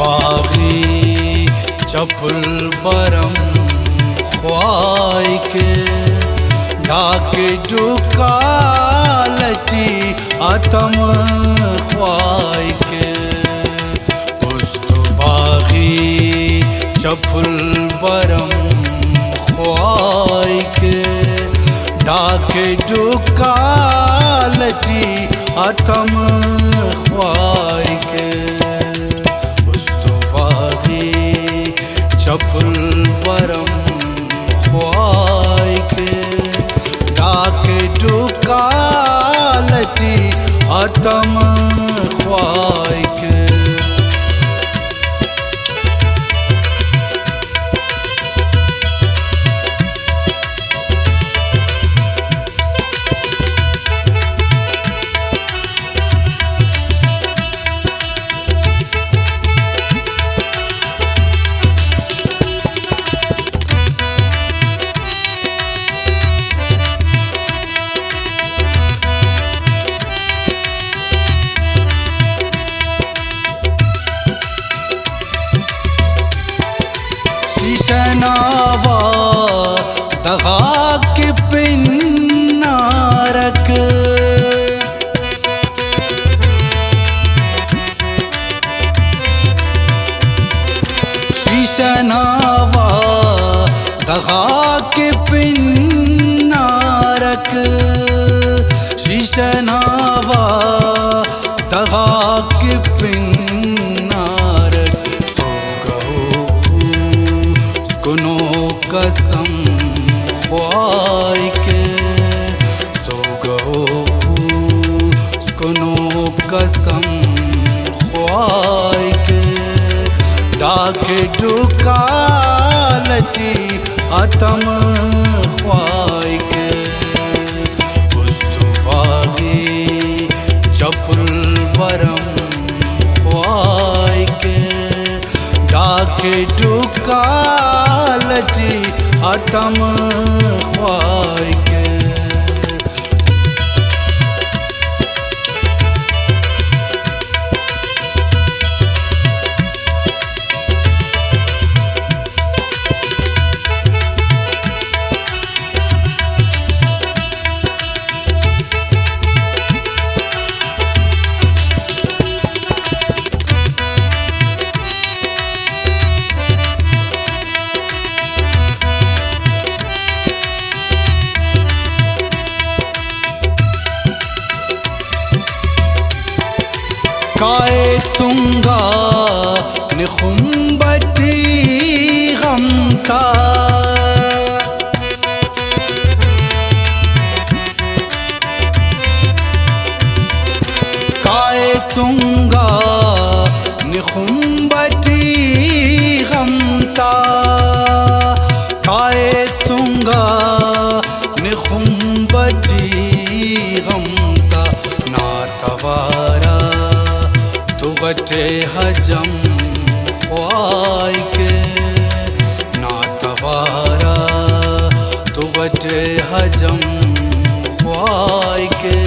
बागी चपुल बरम ख्वाई के ढाके दुकालती आतम ख्वाई के उस्तो बागी चपुल बरम ख्वाई के ढाके दुकालती आतम ख्वाई के चपुल बरम ख्वाई के डाके दुकालती आतम ख्वाई के शनावा दगा के पिन्नारक शीशनावा दगा के पिन्नारक शीशनावा दगा के पिन्नारक कुनो कसम ख्वाई के सो गो कुनो कसम ख्वाई के डाके दुकालती आतम ख्वाई के उस्तुवागी चपुल बरम ख्वाई के डाके दुकालती आतम ख्वाई के काए तुंगा निखुंबती गमता काए तुंगा निखुंबती गमता काए तुंगा निखुंबती गमता नातवारा तुगटे हजम ख्वाई के नातवारा तुगटे हजम ख्वाई के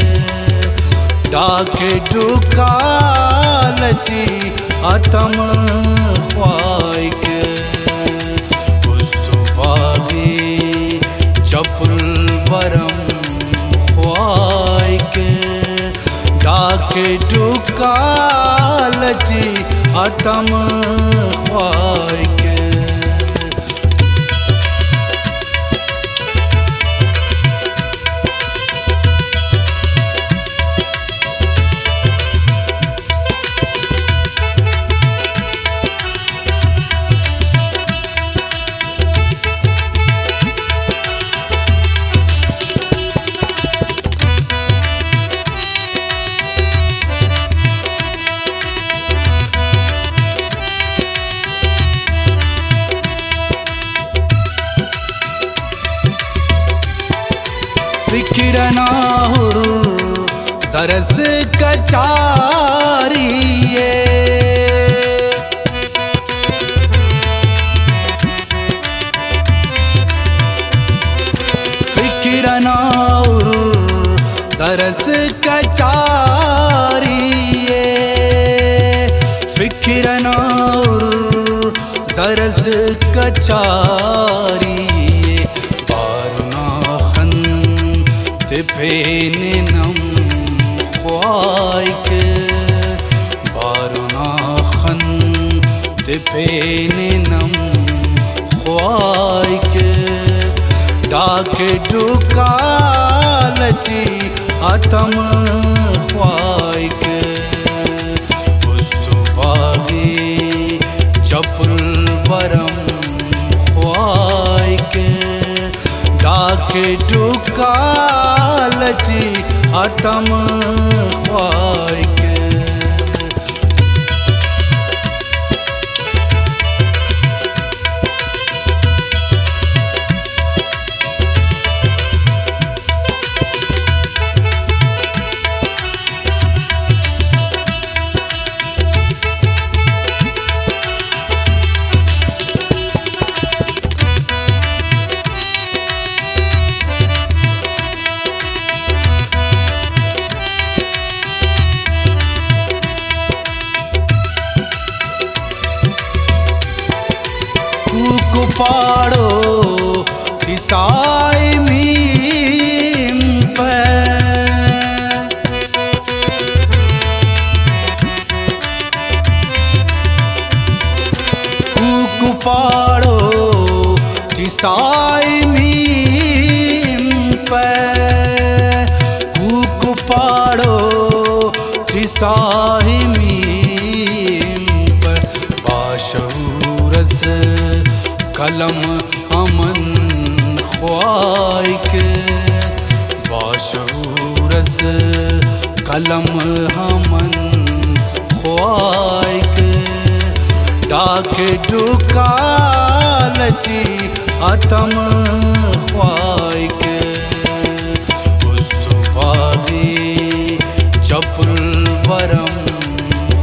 डाके दुकालती आतम ख्वाई के उस्तुवागी चपुल बरम ख्वाई के डाके दुकालती आतम ख्वाई के फिकिरनाहुर सरस कचारिये फिकिरनाहुर सरस कचारिये फिकिरनाहुर कचारी बारुनाखन तिपेनिनम ख्वाइक बारुनाखन तिपेनिनम ख्वाइक डाक डुकालती आतम ख्वाइक उस्तुबागी चपुल वरम ख्वाइक डाक डुकालती आतम ख्वाइक कुपाड़ो चिसाई मीम पे कुपाड़ो चिसाई मीम पे कुपाड़ो चिसाई मीम पर बाशूरस कलम अमन ख्वाइक बाशूरस कलम हमन ख्वाइक डाक डुकालती आतम ख्वाइक उस्तुबागी चपुल वरम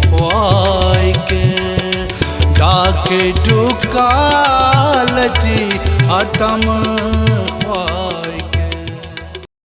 ख्वाइक डाक डुकालती आतम ख्वाइक